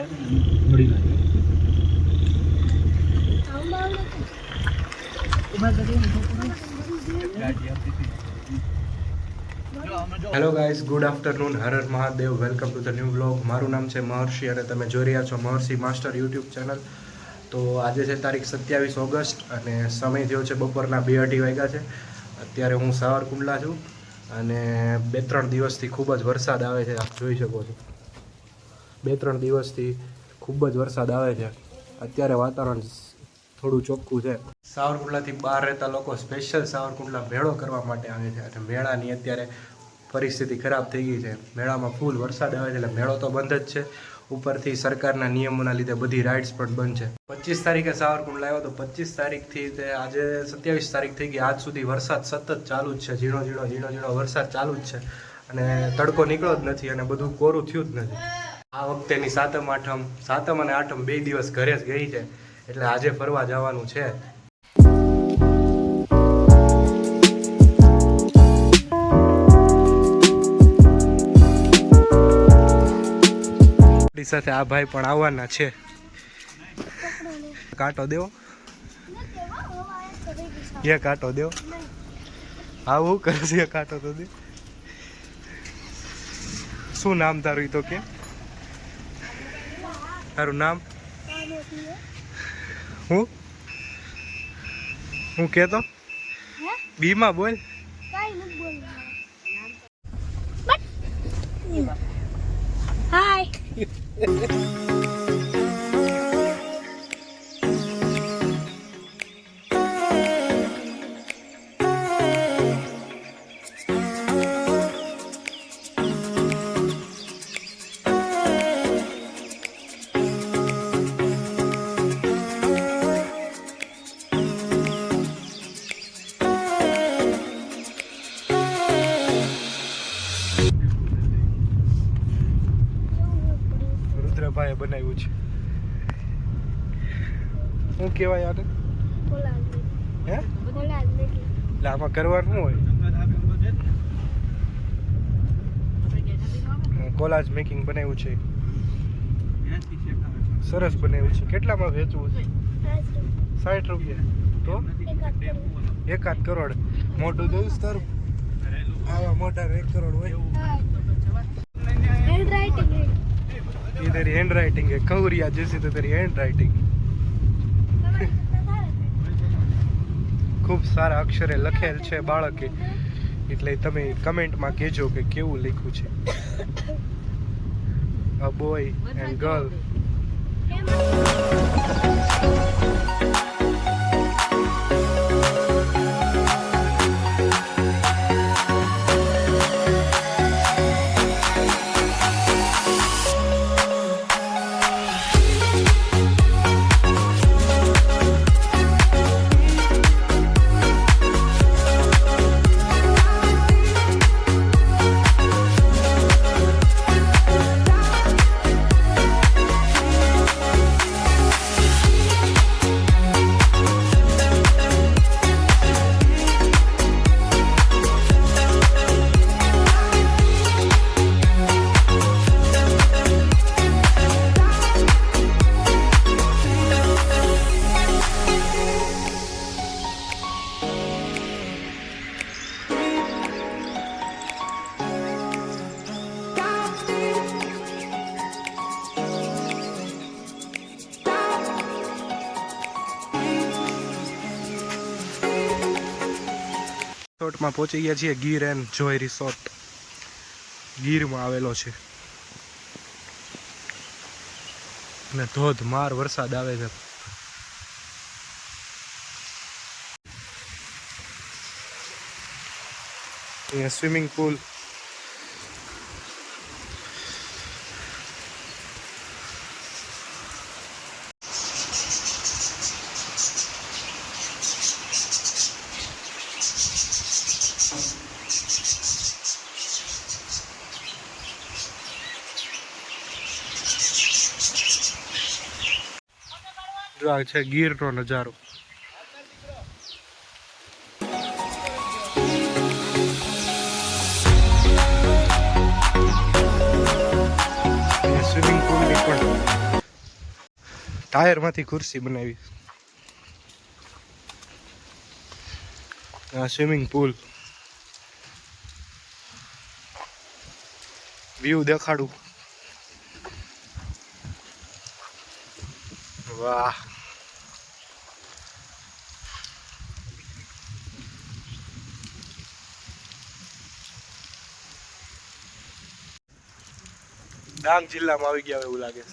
Hello guys, good afternoon. Har Har Mahadev. Welcome to the new vlog. મારું નામ છે મહર્ષિ અને તમે જોઈ રહ્યા છો મહર્ષિ માસ્ટર યુટ્યુબ ચેનલ. તો આજે છે તારીખ 27 ઓગસ્ટ અને સમય થયો છે બપોરના 2:30 વાગ્યા છે. અત્યારે હું સાવરકુંડલા છું અને 2-3 દિવસથી ખૂબ જ વરસાદ આવે છે. આપ જોઈ શકો છો, 2-3 દિવસથી ખૂબ જ વરસાદ આવે છે. અત્યારે વાતાવરણ થોડું ચોખ્ખું છે. સાવરકુંડલાથી બહાર રહેતા લોકો સ્પેશિયલ સાવરકુંડલા મેળો કરવા માટે આવે છે અને મેળાની અત્યારે પરિસ્થિતિ ખરાબ થઈ ગઈ છે. મેળામાં ફૂલ વરસાદ આવે છે એટલે મેળો તો બંધ જ છે. ઉપરથી સરકારના નિયમોના લીધે બધી રાઇડ્સ પણ બંધ છે. 25 તારીખે સાવરકુંડલા આવ્યો તો 25 તારીખથી તે આજે 27 તારીખ થઈ ગઈ. આજ સુધી વરસાદ સતત ચાલુ જ છે. ઝીણો ઝીણો વરસાદ ચાલુ જ છે અને તડકો નીકળ્યો જ નથી અને બધું કોરું થયું જ નથી. આ વખતેની સાતમ અને આઠમ 2 દિવસ ઘરે જ ગઈ છે એટલે આજે ફરવા જવાનું છે. સાથે આ ભાઈ પણ આવવાના છે. કાંટો દેવો, એ કાંટો દેવો. આવું કરશે, કાંટો તો દે. શું નામ તારું? તો કે તારું નામ હું કેતો બીમાં બોલ. હાય. ભાઈ બનાવ્યું છે. શું કહેવાય આને? હે? એટલે આમાં કરવાનું શું હોય? કોલાજ મેકિંગ બનાવ્યું છે. સરસ બનાવ્યું છે. કેટલામાં વેચવું છે? 60 રૂપિયા. તો 1 કરોડ. મોટું દઉં તારું? આવા મોટા 1 કરોડ હોય. ये तेरी हैंड राइटिंग है, कौरिया जैसी तो तेरी हैंड राइटिंग. ખૂબ સારા અક્ષરે લખેલ છે બાળકે, એટલે તમે કમેન્ટમાં કહેજો કે કેવું લખ્યું છે. A boy and girl. રિસોર્ટમાં પહોંચી ગયા છીએ. ગીર એન્ડ જોય રિસોર્ટ ગીરમાં આવેલો છે અને ધોધમાર વરસાદ આવે છે. અહીંયા સ્વિમિંગ પુલ, જો આ છે ગીરનો નજારો. સ્વિમિંગ પુલની પણ ટાયરમાંથી ખુરશી બનાવી. આ સ્વિમિંગ પુલ વ્યૂ દેખાડું. વાહ, ડાંગ જિલ્લામાં આવી ગયા એવું લાગે.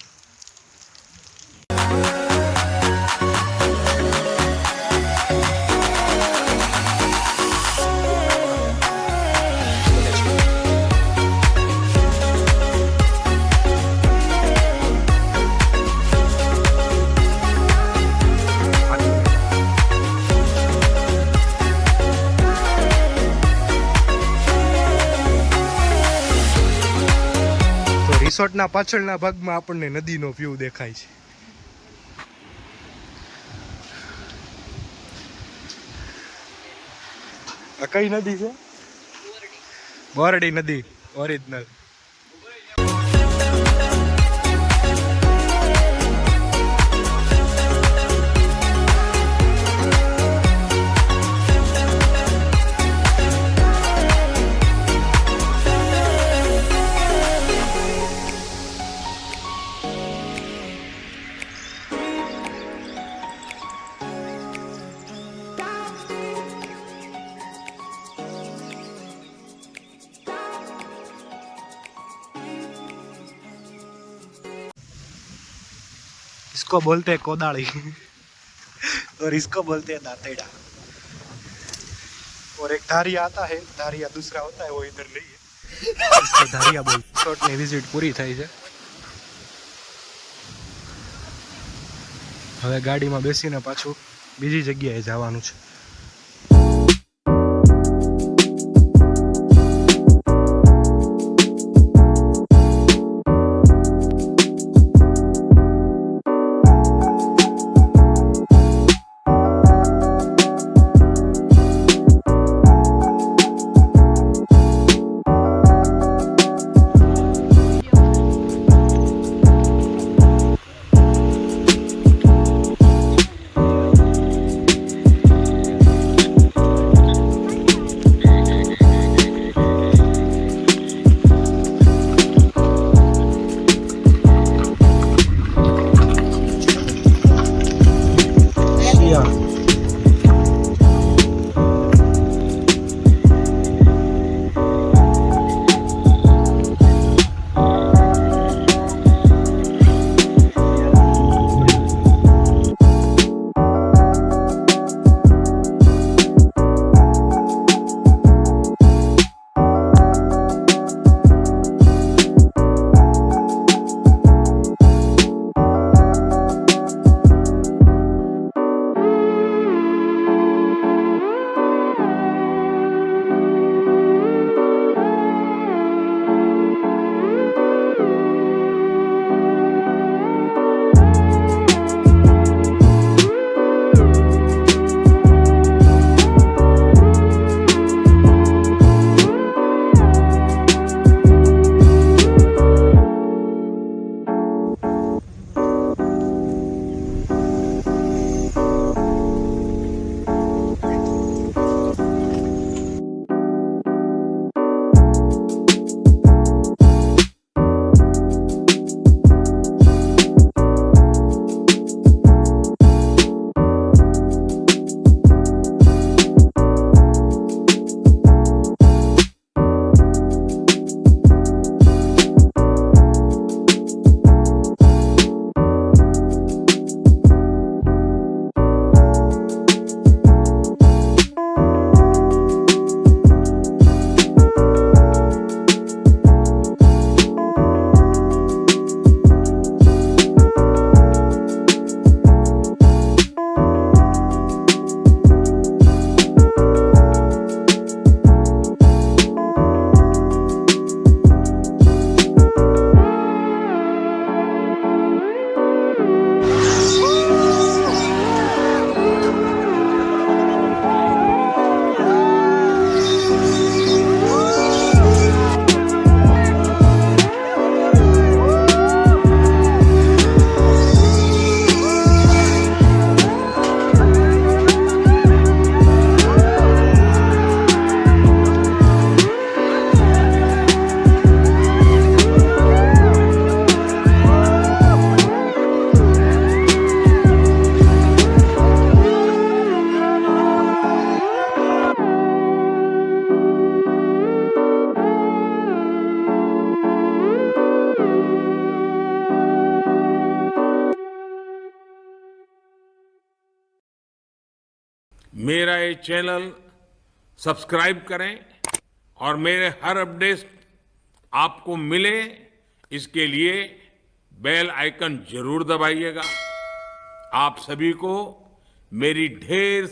રિસોર્ટના પાછળના ભાગમાં આપણને નદીનો વ્યૂ દેખાય છે. આ કઈ નદી છે? બોરડી નદી ઓરિજિનલ. इसको बोलते हैं कोदाड़ी और इसको बोलते हैं दातेड़ा. और एक धारिया आता है, धारिया दूसरा होता है, वो इधर नहीं है, इसको धारिया बोलते. रिसोर्टની વિઝિટ પૂરી થઈ છે. હવે ગાડીમાં બેસીને પાછું બીજી જગ્યાએ જવાનું છે. मेरा ये चैनल सब्सक्राइब करें और मेरे हर अपडेट आपको मिले इसके लिए बेल आइकन जरूर दबाइएगा। आप सभी को मेरी ढेर